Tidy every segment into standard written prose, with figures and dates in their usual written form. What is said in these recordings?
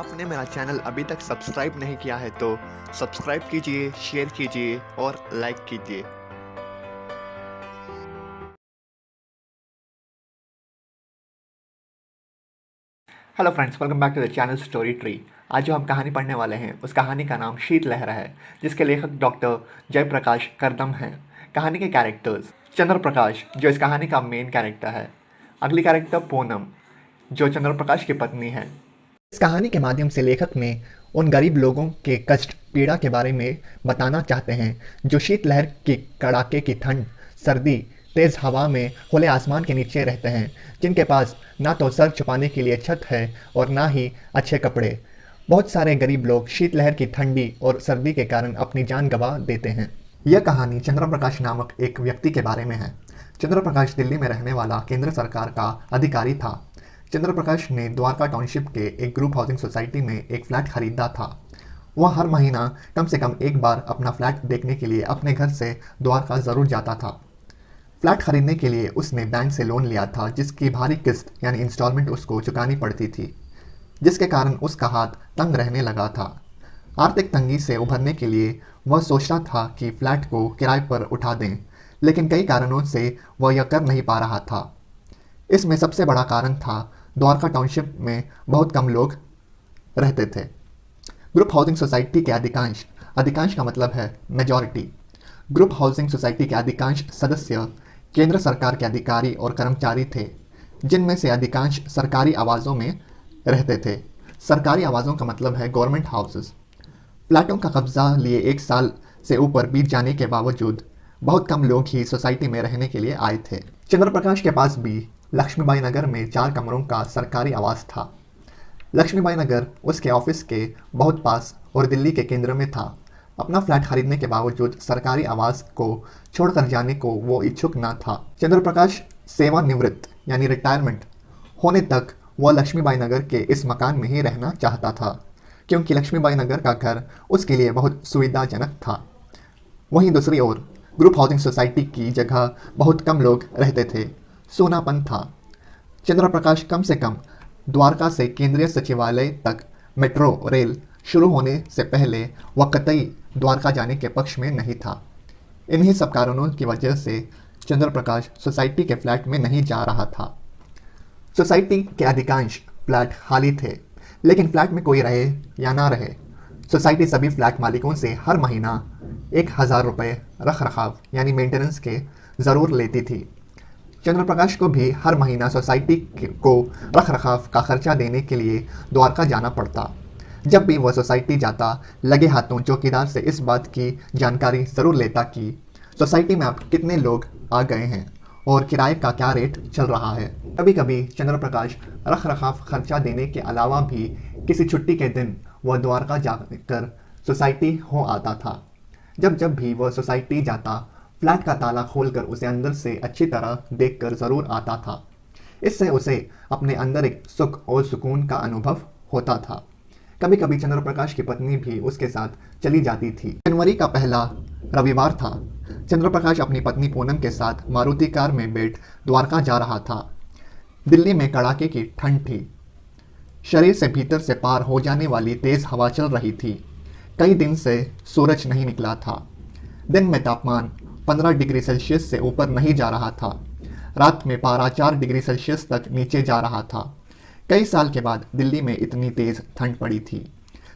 आपने मेरा चैनल अभी तक सब्सक्राइब नहीं किया है तो सब्सक्राइब कीजिए, शेयर कीजिए और लाइक कीजिए। Hello friends, welcome back to the channel story tree. आज जो हम कहानी पढ़ने वाले हैं उस कहानी का नाम शीतलहर है, जिसके लेखक डॉक्टर जयप्रकाश करदम हैं। कहानी के कैरेक्टर्स: चंद्र प्रकाश, जो इस कहानी का मेन कैरेक्टर है। अगली कैरेक्टर पूनम, जो चंद्र प्रकाश की पत्नी है। इस कहानी के माध्यम से लेखक ने उन गरीब लोगों के कष्ट पीड़ा के बारे में बताना चाहते हैं जो शीतलहर की कड़ाके की ठंड, सर्दी, तेज़ हवा में खुले आसमान के नीचे रहते हैं, जिनके पास ना तो सर छुपाने के लिए छत है और ना ही अच्छे कपड़े। बहुत सारे गरीब लोग शीतलहर की ठंडी और सर्दी के कारण अपनी जान गंवा देते हैं। यह कहानी चंद्र प्रकाश नामक एक व्यक्ति के बारे में है। चंद्र प्रकाश दिल्ली में रहने वाला केंद्र सरकार का अधिकारी था। चंद्र प्रकाश ने द्वारका टाउनशिप के एक ग्रुप हाउसिंग सोसाइटी में एक फ्लैट खरीदा था। वह हर महीना कम से कम एक बार अपना फ्लैट देखने के लिए अपने घर से द्वारका ज़रूर जाता था। फ्लैट खरीदने के लिए उसने बैंक से लोन लिया था, जिसकी भारी किस्त यानी इंस्टॉलमेंट उसको चुकानी पड़ती थी, जिसके कारण उसका हाथ तंग रहने लगा था। आर्थिक तंगी से उभरने के लिए वह सोचता था कि फ्लैट को किराए पर उठा दें, लेकिन कई कारणों से वह यह कर नहीं पा रहा था। इसमें सबसे बड़ा कारण था द्वारका टाउनशिप में बहुत कम लोग रहते थे। ग्रुप हाउसिंग सोसाइटी के अधिकांश का मतलब है मेजॉरिटी। ग्रुप हाउसिंग सोसाइटी के अधिकांश सदस्य केंद्र सरकार के अधिकारी और कर्मचारी थे, जिनमें से अधिकांश सरकारी आवासों में रहते थे। सरकारी आवासों का मतलब है गवर्नमेंट हाउसेस। फ्लैटों का कब्जा लिए 1 साल से ऊपर बीत जाने के बावजूद बहुत कम लोग ही सोसाइटी में रहने के लिए आए थे। चंद्र प्रकाश के पास भी लक्ष्मीबाई नगर में 4 कमरों का सरकारी आवास था। लक्ष्मीबाई नगर उसके ऑफिस के बहुत पास और दिल्ली के केंद्र में था। अपना फ्लैट खरीदने के बावजूद सरकारी आवास को छोड़कर जाने को वो इच्छुक न था। चंद्र प्रकाश सेवानिवृत्त यानी रिटायरमेंट होने तक वह लक्ष्मीबाई नगर के इस मकान में ही रहना चाहता था, क्योंकि लक्ष्मीबाई नगर का घर उसके लिए बहुत सुविधाजनक था। वहीं दूसरी ओर ग्रुप हाउसिंग सोसाइटी की जगह बहुत कम लोग रहते थे, सूनापन था। चंद्र प्रकाश कम से कम द्वारका से केंद्रीय सचिवालय तक मेट्रो रेल शुरू होने से पहले वह कतई द्वारका जाने के पक्ष में नहीं था। इन्हीं सब कारणों की वजह से चंद्र प्रकाश सोसाइटी के फ्लैट में नहीं जा रहा था। सोसाइटी के अधिकांश फ्लैट खाली थे, लेकिन फ्लैट में कोई रहे या ना रहे, सोसाइटी सभी फ्लैट मालिकों से हर महीना 1000 रुपये रख रखाव यानी मेंटेनेंस के ज़रूर लेती थी। चंद्र प्रकाश को भी हर महीना सोसाइटी को रख रखाव का खर्चा देने के लिए द्वारका जाना पड़ता। जब भी वह सोसाइटी जाता, लगे हाथों चौकीदार से इस बात की जानकारी ज़रूर लेता कि सोसाइटी में अब कितने लोग आ गए हैं और किराए का क्या रेट चल रहा है। कभी कभी चंद्र प्रकाश रख रखाव खर्चा देने के अलावा भी किसी छुट्टी के दिन वह द्वारका जाकर सोसाइटी हो आता था। जब जब भी वह सोसाइटी जाता, फ्लैट का ताला खोलकर उसे अंदर से अच्छी तरह देखकर ज़रूर आता था। इससे उसे अपने अंदर एक सुख और सुकून का अनुभव होता था। कभी कभी चंद्र प्रकाश की पत्नी भी उसके साथ चली जाती थी। जनवरी का पहला रविवार था। चंद्र प्रकाश अपनी पत्नी पूनम के साथ मारुति कार में बैठ द्वारका जा रहा था। दिल्ली में कड़ाके की ठंड थी। शरीर से भीतर से पार हो जाने वाली तेज़ हवा चल रही थी। कई दिन से सूरज नहीं निकला था। दिन में तापमान 15 डिग्री सेल्सियस से ऊपर नहीं जा रहा था। रात में पारा 4 डिग्री सेल्सियस तक नीचे जा रहा था। कई साल के बाद दिल्ली में इतनी तेज ठंड पड़ी थी।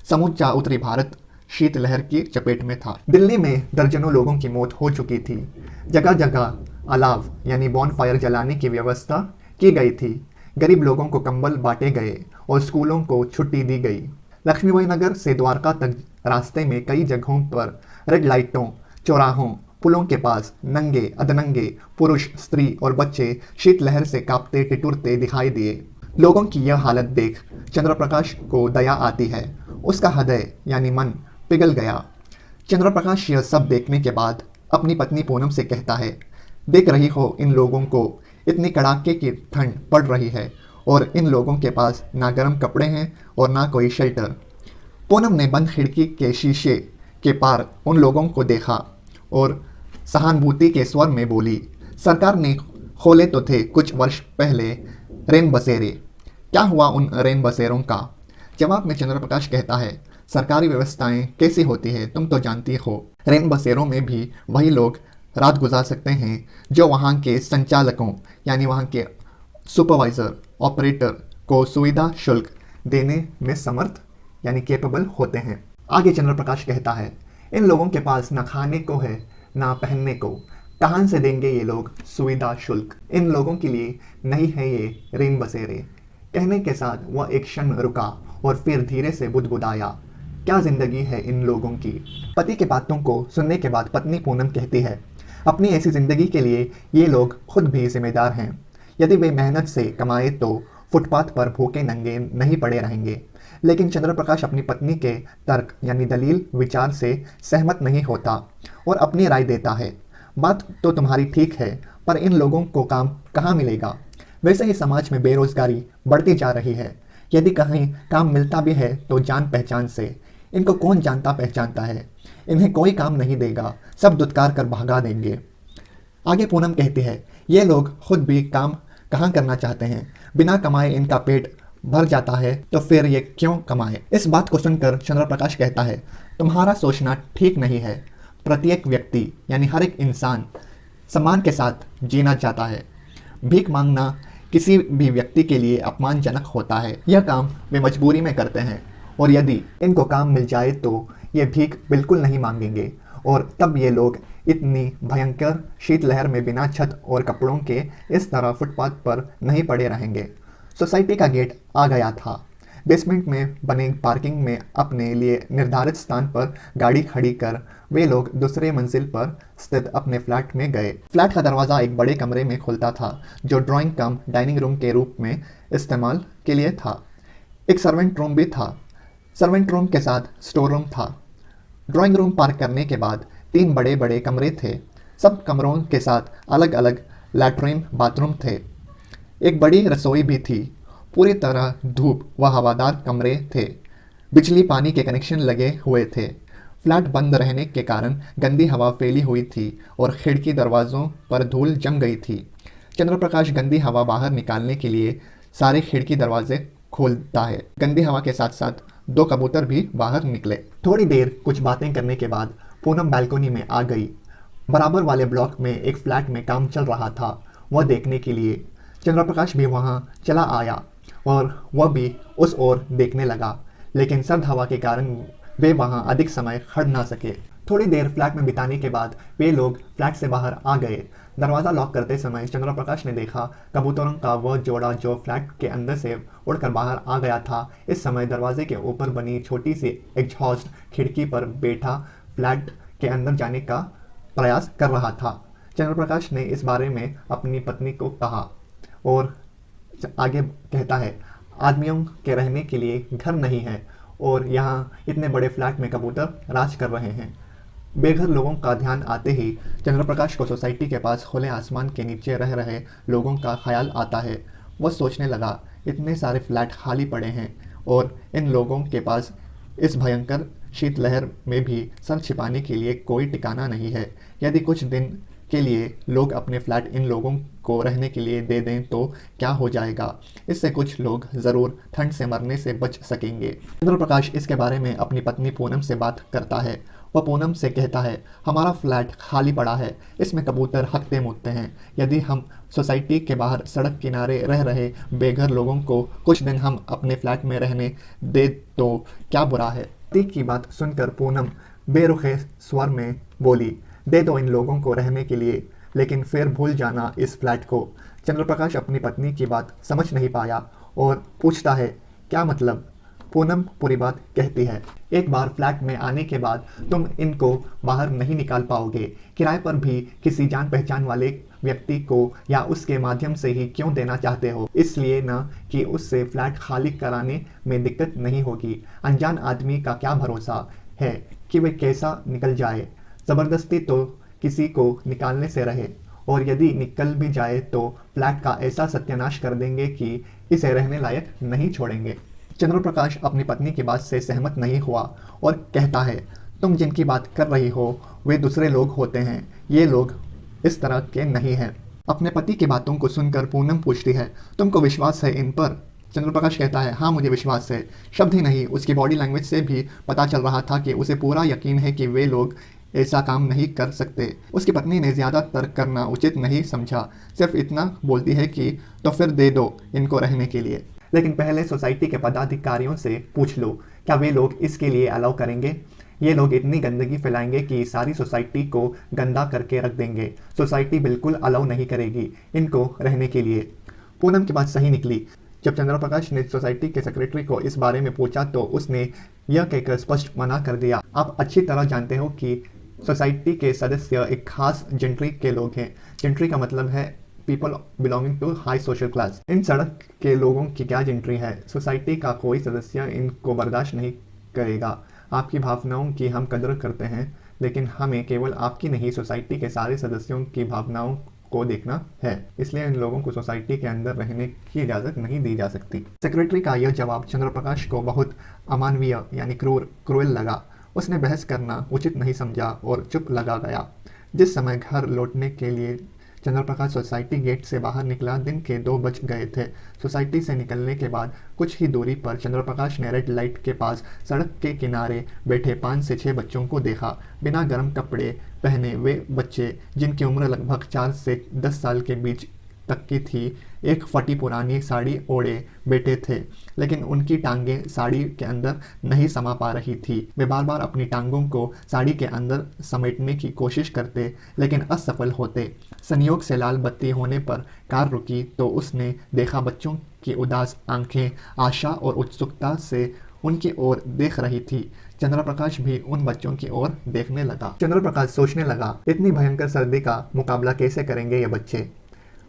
समूचा उत्तरी भारत शीतलहर की चपेट में था। दिल्ली में दर्जनों लोगों की मौत हो चुकी थी। जगह जगह अलाव यानी बॉनफायर जलाने की व्यवस्था की गई थी। गरीब लोगों को कंबल बांटे गए और स्कूलों को छुट्टी दी गई। लक्ष्मीबाई नगर से द्वारका तक रास्ते में कई जगहों पर रेड लाइटों, चौराहों, पुलों के पास नंगे अधनंगे पुरुष, स्त्री और बच्चे शीतलहर से कांपते टिटुरते दिखाई दिए। लोगों की यह हालत देख चंद्र प्रकाश को दया आती है। उसका हृदय यानी मन पिघल गया। चंद्र प्रकाश यह सब देखने के बाद अपनी पत्नी पूनम से कहता है, देख रही हो, इन लोगों को इतनी कड़ाके की ठंड पड़ रही है और इन लोगों के पास ना गर्म कपड़े हैं और ना कोई शेल्टर। पूनम ने बंद खिड़की के शीशे के पार उन लोगों को देखा और सहानुभूति के स्वर में बोली, सरकार ने खोले तो थे कुछ वर्ष पहले रेन बसेरे, क्या हुआ उन रेन बसेरों का? जवाब में चंद्र प्रकाश कहता है, सरकारी व्यवस्थाएं कैसी होती है तुम तो जानती हो। रेन बसेरों में भी वही लोग रात गुजार सकते हैं जो वहाँ के संचालकों यानी वहाँ के सुपरवाइज़र ऑपरेटर को सुविधा शुल्क देने में समर्थ यानी केपेबल होते हैं। आगे चंद्र प्रकाश कहता है, इन लोगों के पास ना खाने को है ना पहनने को, कहाँ से देंगे ये लोग सुविधा शुल्क। इन लोगों के लिए नहीं है ये रेन बसेरे। कहने के साथ वह एक क्षण रुका और फिर धीरे से बुदबुदाया, क्या जिंदगी है इन लोगों की। पति की बातों को सुनने के बाद पत्नी पूनम कहती है, अपनी ऐसी जिंदगी के लिए ये लोग खुद भी जिम्मेदार हैं। यदि वे मेहनत से कमाए तो फुटपाथ पर भूखे नंगे नहीं पड़े रहेंगे। लेकिन चंद्र प्रकाश अपनी पत्नी के तर्क यानी दलील विचार से सहमत नहीं होता और अपनी राय देता है, बात तो तुम्हारी ठीक है, पर इन लोगों को काम कहाँ मिलेगा। वैसे ही समाज में बेरोजगारी बढ़ती जा रही है। यदि कहीं काम मिलता भी है तो जान पहचान से। इनको कौन जानता पहचानता है, इन्हें कोई काम नहीं देगा, सब दुत्कार कर भगा देंगे। आगे पूनम कहती है, ये लोग खुद भी काम कहाँ करना चाहते हैं, बिना कमाए इनका पेट भर जाता है तो फिर ये क्यों कमाए। इस बात को सुनकर चंद्र प्रकाश कहता है, तुम्हारा सोचना ठीक नहीं है। प्रत्येक व्यक्ति यानी हर एक इंसान सम्मान के साथ जीना चाहता है। भीख मांगना किसी भी व्यक्ति के लिए अपमानजनक होता है। यह काम वे मजबूरी में करते हैं और यदि इनको काम मिल जाए तो ये भीख बिल्कुल नहीं मांगेंगे और तब ये लोग इतनी भयंकर शीतलहर में बिना छत और कपड़ों के इस तरह फुटपाथ पर नहीं पड़े रहेंगे। सोसाइटी का गेट आ गया था। बेसमेंट में बने पार्किंग में अपने लिए निर्धारित स्थान पर गाड़ी खड़ी कर वे लोग दूसरे मंजिल पर स्थित अपने फ्लैट में गए। फ्लैट का दरवाज़ा एक बड़े कमरे में खुलता था जो ड्राइंग कम डाइनिंग रूम के रूप में इस्तेमाल के लिए था। एक सर्वेंट रूम भी था। सर्वेंट रूम के साथ स्टोर रूम था। ड्राइंग रूम पार्क करने के बाद 3 बड़े बड़े कमरे थे। सब कमरों के साथ अलग अलग लैट्रिन बाथरूम थे। एक बड़ी रसोई भी थी। पूरी तरह धूप व हवादार कमरे थे। बिजली पानी के कनेक्शन लगे हुए थे। फ्लैट बंद रहने के कारण गंदी हवा फैली हुई थी और खिड़की दरवाज़ों पर धूल जम गई थी। चंद्र प्रकाश गंदी हवा बाहर निकालने के लिए सारे खिड़की दरवाजे खोलता है। गंदी हवा के साथ साथ 2 कबूतर भी बाहर निकले। थोड़ी देर कुछ बातें करने के बाद पूनम बालकनी में आ गई। बराबर वाले ब्लॉक में एक फ्लैट में काम चल रहा था। वह देखने के लिए चंद्र प्रकाश भी वहां चला आया और वह भी उस ओर देखने लगा, लेकिन सर्द हवा के कारण वे वहां अधिक समय खड़ ना सके। थोड़ी देर फ्लैट में बिताने के बाद वे लोग फ्लैट से बाहर आ गए। दरवाज़ा लॉक करते समय चंद्र प्रकाश ने देखा कबूतरों का वह जोड़ा जो फ्लैट के अंदर से उड़कर बाहर आ गया था। इस समय दरवाजे के ऊपर बनी छोटी सी एग्जॉस्ट खिड़की पर बैठा फ्लैट के अंदर जाने का प्रयास कर रहा था। चंद्र प्रकाश ने इस बारे में अपनी पत्नी को कहा और आगे कहता है, आदमियों के रहने के लिए घर नहीं है और यहाँ इतने बड़े फ्लैट में कबूतर राज कर रहे हैं। बेघर लोगों का ध्यान आते ही चंद्र प्रकाश को सोसाइटी के पास खुले आसमान के नीचे रह रहे लोगों का ख्याल आता है। वह सोचने लगा, इतने सारे फ्लैट खाली पड़े हैं और इन लोगों के पास इस भयंकर शीतलहर में भी सर छिपाने के लिए कोई ठिकाना नहीं है। यदि कुछ दिन के लिए लोग अपने फ्लैट इन लोगों को रहने के लिए दे दें तो क्या हो जाएगा। इससे कुछ लोग ज़रूर ठंड से मरने से बच सकेंगे। चंद्र प्रकाश इसके बारे में अपनी पत्नी पूनम से बात करता है। वह पूनम से कहता है, हमारा फ्लैट खाली पड़ा है, इसमें कबूतर हकते मुतते हैं। यदि हम सोसाइटी के बाहर सड़क किनारे रह रहे बेघर लोगों को कुछ दिन हम अपने फ्लैट में रहने दे तो क्या बुरा है। पति की बात सुनकर पूनम बेरुखे स्वर में बोली, दे दो इन लोगों को रहने के लिए, लेकिन फिर भूल जाना इस फ्लैट को। चंद्र प्रकाश अपनी पत्नी की बात समझ नहीं पाया और पूछता है, क्या मतलब। पूनम पूरी बात कहती है, एक बार फ्लैट में आने के बाद तुम इनको बाहर नहीं निकाल पाओगे। किराए पर भी किसी जान पहचान वाले व्यक्ति को या उसके माध्यम से ही क्यों देना चाहते हो, इसलिए ना कि उससे फ्लैट खाली कराने में दिक्कत नहीं होगी। अनजान आदमी का क्या भरोसा है कि वह कैसा निकल जाए। ज़बरदस्ती तो किसी को निकालने से रहे, और यदि निकल भी जाए तो फ्लैट का ऐसा सत्यानाश कर देंगे कि इसे रहने लायक नहीं छोड़ेंगे। चंद्र प्रकाश अपनी पत्नी की बात से सहमत नहीं हुआ और कहता है, तुम जिनकी बात कर रही हो वे दूसरे लोग होते हैं, ये लोग इस तरह के नहीं हैं। अपने पति की बातों को सुनकर पूनम पूछती है, तुमको विश्वास है इन पर। चंद्रप्रकाश कहता है, हाँ मुझे विश्वास है। शब्द ही नहीं, उसकी बॉडी लैंग्वेज से भी पता चल रहा था कि उसे पूरा यकीन है कि वे लोग ऐसा काम नहीं कर सकते। उसकी पत्नी ने ज़्यादा तर्क करना उचित नहीं समझा, सिर्फ इतना बोलती है कि तो फिर दे दो इनको रहने के लिए, लेकिन पहले सोसाइटी के पदाधिकारियों से पूछ लो क्या वे लोग इसके लिए अलाउ करेंगे। ये लोग इतनी गंदगी फैलाएंगे कि सारी सोसाइटी को गंदा करके रख देंगे। सोसाइटी बिल्कुल अलाउ नहीं करेगी इनको रहने के लिए। पूनम की बात सही निकली। जब चंद्रप्रकाश ने सोसाइटी के सेक्रेटरी को इस बारे में पूछा तो उसने यह कहकर स्पष्ट मना कर दिया, आप अच्छी तरह जानते हो कि सोसाइटी के सदस्य एक खास जेंट्री के लोग हैं। जेंट्री का मतलब है people belonging to high social class. इन सड़क के लोगों की क्या जेंट्री है। सोसाइटी का कोई सदस्य इनको बर्दाश्त नहीं करेगा। आपकी भावनाओं की हम कदर करते हैं, लेकिन हमें केवल आपकी नहीं सोसाइटी के सारे सदस्यों की भावनाओं को देखना है। इसलिए इन लोगों को सोसाइटी के अंदर रहने की इजाज़त नहीं दी जा सकती। सेक्रेटरी का यह जवाब चंद्रप्रकाश को बहुत अमानवीय यानी क्रूएल लगा। उसने बहस करना उचित नहीं समझा और चुप लगा गया। जिस समय घर लौटने के लिए चंद्रप्रकाश सोसाइटी गेट से बाहर निकला, दिन के 2 बज गए थे। सोसाइटी से निकलने के बाद कुछ ही दूरी पर चंद्रप्रकाश ने रेड लाइट के पास सड़क के किनारे बैठे 5 से 6 बच्चों को देखा। बिना गर्म कपड़े पहने वे बच्चे, जिनकी उम्र लगभग 4 से 10 साल के बीच तक की थी, एक फटी पुरानी साड़ी ओढ़े बैठे थे, लेकिन उनकी टांगें साड़ी के अंदर नहीं समा पा रही थी। वे बार बार अपनी टांगों को साड़ी के अंदर समेटने की कोशिश करते, लेकिन असफल होते। संयोग से लाल बत्ती होने पर कार रुकी तो उसने देखा बच्चों की उदास आंखें आशा और उत्सुकता से उनकी ओर देख रही थी। चंद्रप्रकाश भी उन बच्चों की ओर देखने लगा। चंद्रप्रकाश सोचने लगा, इतनी भयंकर सर्दी का मुकाबला कैसे करेंगे ये बच्चे।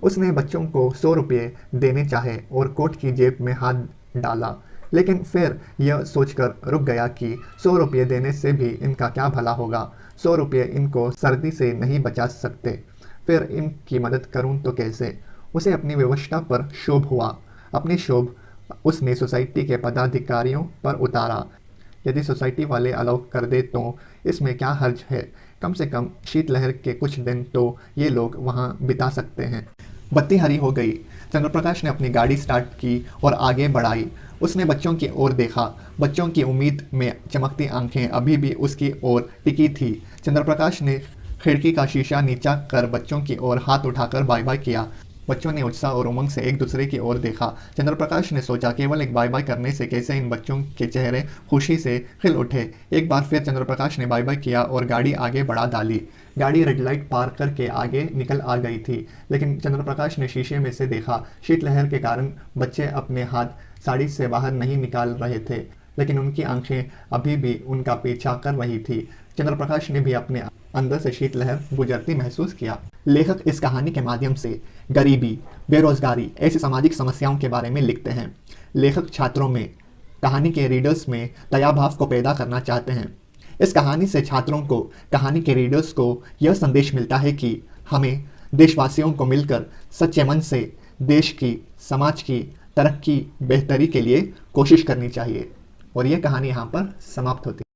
उसने बच्चों को 100 रुपये देने चाहे और कोट की जेब में हाथ डाला, लेकिन फिर यह सोचकर रुक गया कि 100 रुपये देने से भी इनका क्या भला होगा। 100 रुपये इनको सर्दी से नहीं बचा सकते, फिर इनकी मदद करूं तो कैसे। उसे अपनी व्यवस्था पर क्षोभ हुआ। अपनी क्षोभ उसने सोसाइटी के पदाधिकारियों पर उतारा। यदि सोसाइटी वाले अलाउ कर दे तो इसमें क्या हर्ज है। कम से कम शीतलहर के कुछ दिन तो ये लोग वहाँ बिता सकते हैं। बत्ती हरी हो गई। चंद्रप्रकाश ने अपनी गाड़ी स्टार्ट की और आगे बढ़ाई। उसने बच्चों की ओर देखा। बच्चों की उम्मीद में चमकती आंखें अभी भी उसकी ओर टिकी थी। चंद्रप्रकाश ने खिड़की का शीशा नीचा कर बच्चों की ओर हाथ उठाकर बाय बाय किया। बच्चों ने उत्साह और उमंग से एक दूसरे की ओर देखा। चंद्रप्रकाश ने सोचा, केवल एक बाय बाय करने से कैसे इन बच्चों के चेहरे खुशी से खिल उठे। एक बार फिर चंद्रप्रकाश ने बाय बाय किया और गाड़ी आगे बढ़ा डाली। गाड़ी रेड लाइट पार करके आगे निकल आ गई थी, लेकिन चंद्रप्रकाश ने शीशे में से देखा। शीतलहर के कारण बच्चे अपने हाथ साड़ी से बाहर नहीं निकाल रहे थे, लेकिन उनकी आंखें अभी भी उनका पीछा कर रही थी। चंद्रप्रकाश ने भी अपने अंदर से शीतलहर गुजरती महसूस किया। लेखक इस कहानी के माध्यम से गरीबी, बेरोजगारी, ऐसी सामाजिक समस्याओं के बारे में लिखते हैं। लेखक छात्रों में, कहानी के रीडर्स में दया भाव को पैदा करना चाहते हैं। इस कहानी से छात्रों को, कहानी के रीडर्स को यह संदेश मिलता है कि हमें देशवासियों को मिलकर सच्चे मन से देश की, समाज की तरक्की, बेहतरी के लिए कोशिश करनी चाहिए। और यह कहानी यहाँ पर समाप्त होती है।